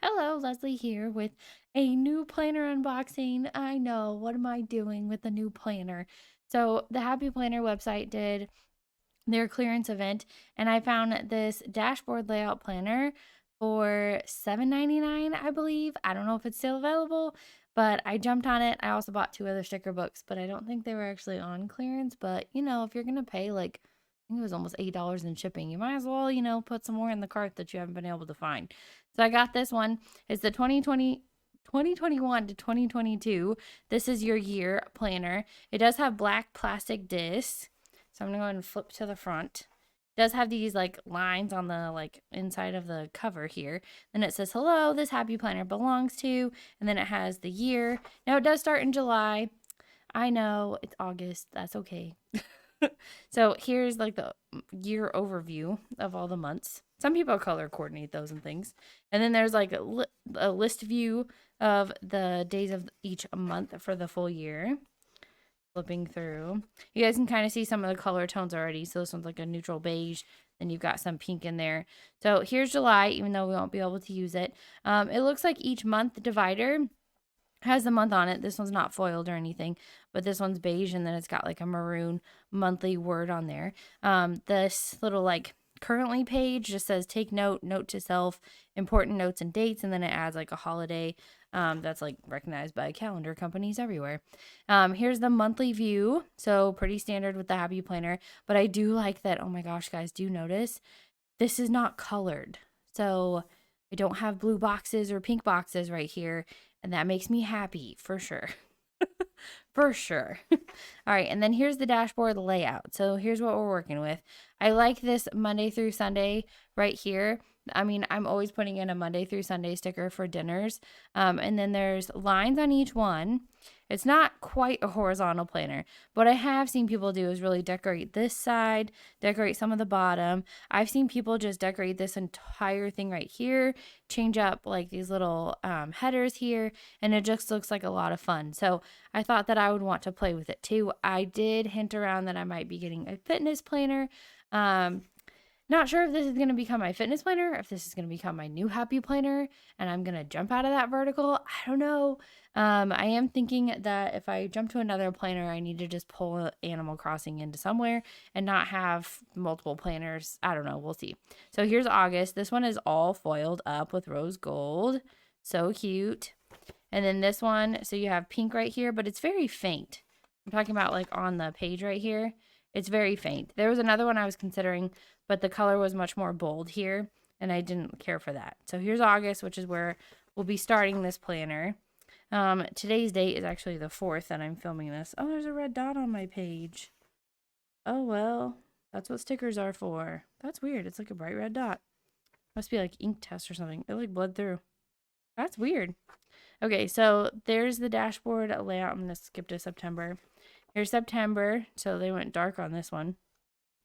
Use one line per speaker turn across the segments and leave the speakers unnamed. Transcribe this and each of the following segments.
Hello, Leslie here with a new planner unboxing. I know, what am I doing with the new planner? So, the Happy Planner website did their clearance event, and I found this dashboard layout planner for $7.99, I believe. I don't know if it's still available, but I jumped on it. I also bought two other sticker books, but I don't think they were actually on clearance. But if you're gonna pay like I think it was almost $8 in shipping, you might as well, put some more in the cart that you haven't been able to find. So I got this one. It's the 2021 to 2022. This is your year planner. It does have black plastic discs. So I'm gonna go ahead and flip to the front. It does have these like lines on the like inside of the cover here. Then it says, hello, this happy planner belongs to, and then it has the year. Now it does start in July. I know it's August. That's okay. So here's like the year overview of all the months. Some people color coordinate those and things. And then there's like a list view of the days of each month for the full year. Flipping through, you guys can kind of see some of the color tones already. So this one's like a neutral beige. Then you've got some pink in there. So here's July, even though we won't be able to use it. It looks like each month divider has the month on it. This one's not foiled or anything, but this one's beige, and then it's got like a maroon monthly word on there. This little like currently page just says take note to self, important notes and dates, and then it adds like a holiday that's like recognized by calendar companies everywhere. Here's the monthly view. So pretty standard with the Happy Planner, but I do like that. Oh my gosh, guys, do notice this is not colored. So I don't have blue boxes or pink boxes right here, and that makes me happy for sure. For sure. All right, and then here's the dashboard layout. So here's what we're working with. I like this Monday through Sunday right here. I mean, I'm always putting in a Monday through Sunday sticker for dinners. And then there's lines on each one. It's not quite a horizontal planner. What I have seen people do is really decorate this side, decorate some of the bottom. I've seen people just decorate this entire thing right here, change up like these little headers here, and it just looks like a lot of fun. So I thought that I would want to play with it too. I did hint around that I might be getting a fitness planner. Not sure if this is going to become my fitness planner, if this is going to become my new happy planner, and I'm going to jump out of that vertical. I don't know. I am thinking that if I jump to another planner, I need to just pull Animal Crossing into somewhere and not have multiple planners. I don't know. We'll see. So here's August. This one is all foiled up with rose gold. So cute. And then this one, so you have pink right here, but it's very faint. I'm talking about like on the page right here. It's very faint. There was another one I was considering, but the color was much more bold here, and I didn't care for that. So here's August, which is where we'll be starting this planner. Today's date is actually the 4th that I'm filming this. Oh, there's a red dot on my page. Oh, well, that's what stickers are for. That's weird. It's like a bright red dot. Must be like ink test or something. It like bled through. That's weird. Okay, so there's the dashboard layout. I'm going to skip to September. Here's September. So they went dark on this one.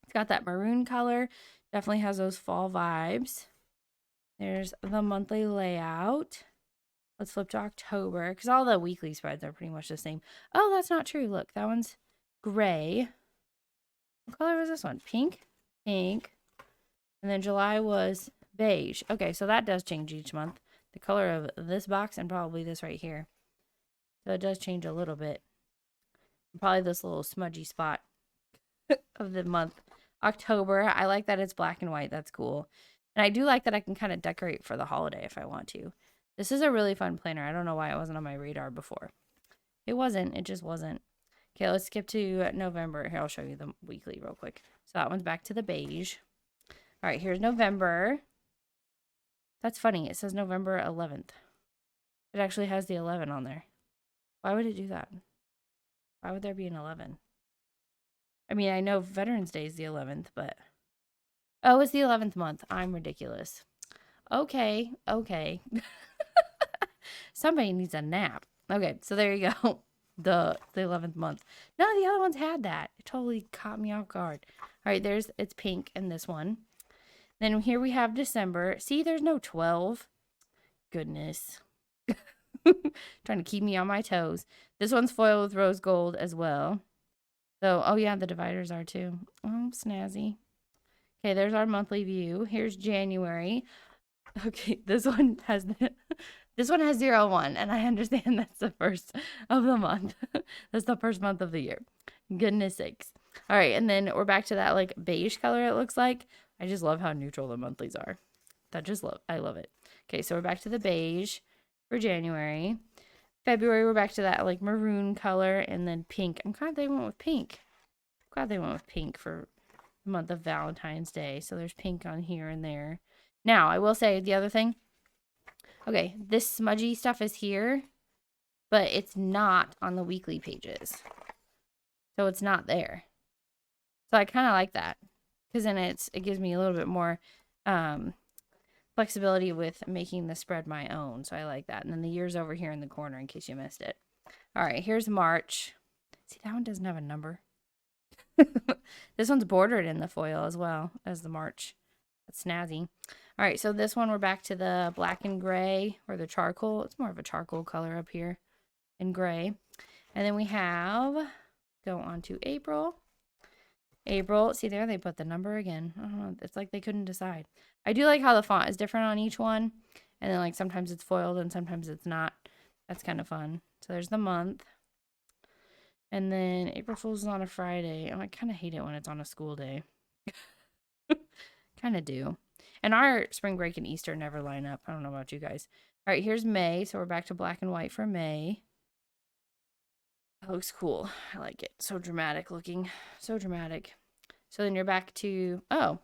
It's got that maroon color. Definitely has those fall vibes. There's the monthly layout. Let's flip to October, because all the weekly spreads are pretty much the same. Oh, that's not true. Look, that one's gray. What color was this one? Pink? Pink. And then July was beige. Okay, so that does change each month. The color of this box and probably this right here. So it does change a little bit. Probably this little smudgy spot of the month. October, I like that it's black and white. That's cool. And I do like that I can kind of decorate for the holiday if I want to. This is a really fun planner. I don't know why it wasn't on my radar before. It wasn't. It just wasn't. Okay, let's skip to November. Here, I'll show you the weekly real quick. So that one's back to the beige. All right, here's November. That's funny. It says November 11th. It actually has the 11 on there. Why would it do that? Why would there be an 11? I mean, I know Veterans Day is the 11th, but... Oh, it's the 11th month. I'm ridiculous. Okay. Somebody needs a nap. Okay, so there you go. The 11th month. None of the other ones had that. It totally caught me off guard. All right, it's pink in this one. Then here we have December. See, there's no 12. Goodness. Trying to keep me on my toes. This one's foiled with rose gold as well. So, oh yeah, the dividers are too. Oh, snazzy. Okay, there's our monthly view. Here's January. Okay, this one has this one has 0 1, and I understand that's the first of the month. That's the first month of the year. Goodness sakes. All right, and then we're back to that like beige color it looks like. I just love how neutral the monthlies are. I love it. Okay, so we're back to the beige for January. February, we're back to that like maroon color, and then pink. I'm glad they went with pink. Glad they went with pink for the month of Valentine's Day. So there's pink on here and there. Now, I will say the other thing. Okay, this smudgy stuff is here, but it's not on the weekly pages. So it's not there. So I kind of like that because then it gives me a little bit more flexibility with making the spread my own. So I like that. And then the year's over here in the corner in case you missed it. All right, here's March. See, that one doesn't have a number. This one's bordered in the foil as well as the March. That's snazzy. All right, so this one we're back to the black and gray or the charcoal. It's more of a charcoal color up here in gray. And then we have, go on to April. April, see there, they put the number again. I don't know, it's like they couldn't decide. I do like how the font is different on each one. And then like sometimes it's foiled and sometimes it's not. That's kind of fun. So there's the month. And then April Fool's is on a Friday. Oh, I kind of hate it when it's on a school day. Kind of do. And our spring break and Easter never line up. I don't know about you guys. All right, here's May. So we're back to black and white for May. That looks cool. I like it. So dramatic looking. So dramatic. So then you're back to, oh.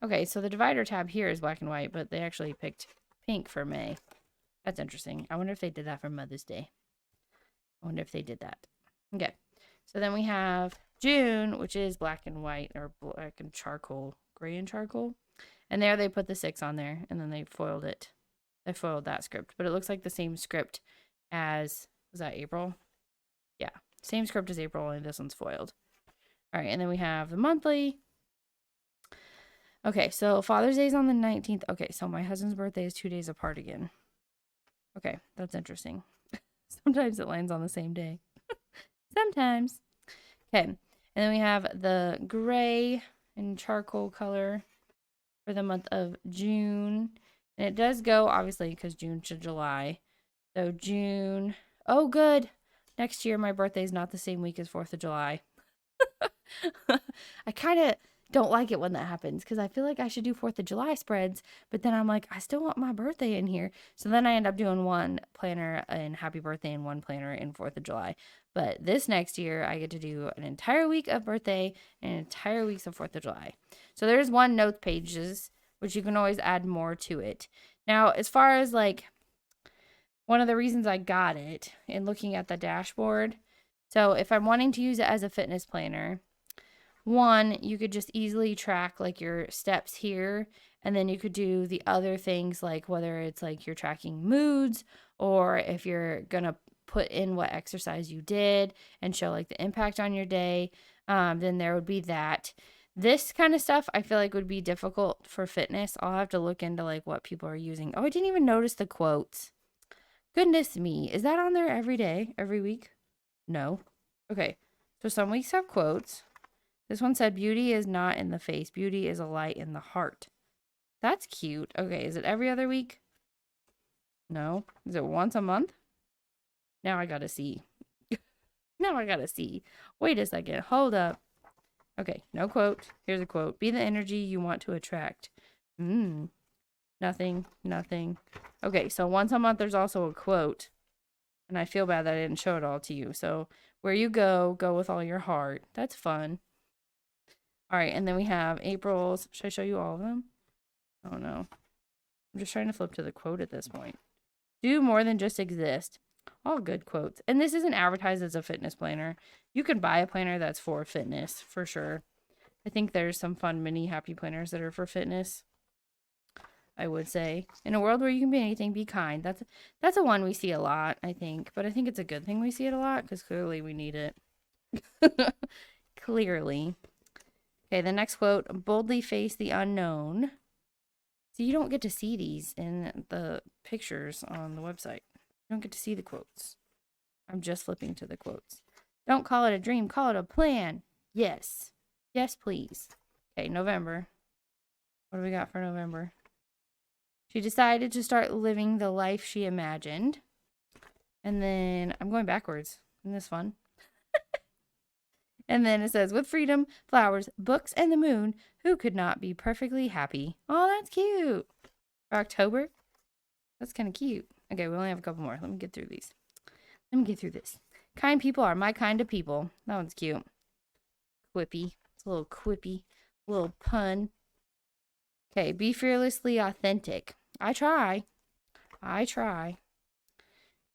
Okay, so the divider tab here is black and white, but they actually picked pink for May. That's interesting. I wonder if they did that for Mother's Day. I wonder if they did that. Okay, so then we have June, which is black and white, or black and charcoal, gray and charcoal. And there they put the 6 on there, and then they foiled it. They foiled that script, but it looks like the same script as, was that April? Yeah, same script as April, only this one's foiled. All right, and then we have the monthly. Okay, so Father's Day is on the 19th. Okay, so my husband's birthday is 2 days apart again. Okay, that's interesting. Sometimes it lands on the same day. Sometimes. Okay, and then we have the gray and charcoal color for the month of June. And it does go, obviously, because June to July. So June. Oh, good. Next year, my birthday is not the same week as 4th of July. I kind of don't like it when that happens because I feel like I should do 4th of July spreads, but then I'm like, I still want my birthday in here. So then I end up doing one planner in happy birthday and one planner in 4th of July. But this next year, I get to do an entire week of birthday and an entire week of 4th of July. So there's one notes pages, which you can always add more to it. Now, as far as like one of the reasons I got it in looking at the dashboard, so if I'm wanting to use it as a fitness planner, one, you could just easily track like your steps here, and then you could do the other things like whether it's like you're tracking moods or if you're gonna put in what exercise you did and show like the impact on your day, then there would be that. This kind of stuff I feel like would be difficult for fitness. I'll have to look into like what people are using. Oh, I didn't even notice the quotes. Goodness me. Is that on there every day, every week? No. Okay. So some weeks have quotes. This one said, beauty is not in the face. Beauty is a light in the heart. That's cute. Okay, is it every other week? No. Is it once a month? Now I gotta see. Now I gotta see. Wait a second. Hold up. Okay, no quote. Here's a quote. Be the energy you want to attract. Nothing. Okay, so once a month there's also a quote. And I feel bad that I didn't show it all to you. So where you go, go with all your heart. That's fun. All right, and then we have April's. Should I show you all of them? Oh, no. I'm just trying to flip to the quote at this point. Do more than just exist. All good quotes. And this isn't advertised as a fitness planner. You can buy a planner that's for fitness, for sure. I think there's some fun mini happy planners that are for fitness, I would say. In a world where you can be anything, be kind. That's a one we see a lot, I think. But I think it's a good thing we see it a lot because clearly we need it. Clearly. Okay, the next quote, boldly face the unknown. So you don't get to see these in the pictures on the website. You don't get to see the quotes. I'm just flipping to the quotes. Don't call it a dream, call it a plan. Yes. Yes, please. Okay, November. What do we got for November? She decided to start living the life she imagined. And then I'm going backwards. Isn't this fun? And then it says, with freedom, flowers, books, and the moon, who could not be perfectly happy? Oh, that's cute. For October? That's kind of cute. Okay, we only have a couple more. Let me get through these. Let me get through this. Kind people are my kind of people. That one's cute. Quippy. It's a little quippy. A little pun. Okay, be fearlessly authentic. I try. I try.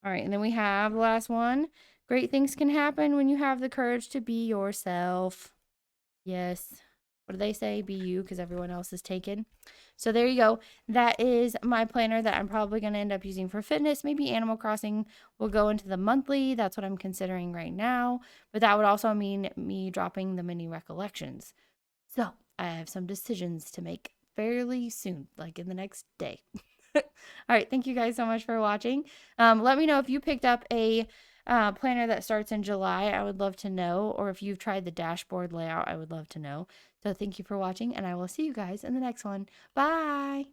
All right, and then we have the last one. Great things can happen when you have the courage to be yourself. Yes. What do they say? Be you, because everyone else is taken. So there you go. That is my planner that I'm probably going to end up using for fitness. Maybe Animal Crossing will go into the monthly. That's what I'm considering right now. But that would also mean me dropping the mini recollections. So I have some decisions to make fairly soon, like in the next day. All right. Thank you guys so much for watching. Let me know if you picked up a planner that starts in July. I would love to know. Or if you've tried the dashboard layout, I would love to know. So thank you for watching, and I will see you guys in the next one. Bye.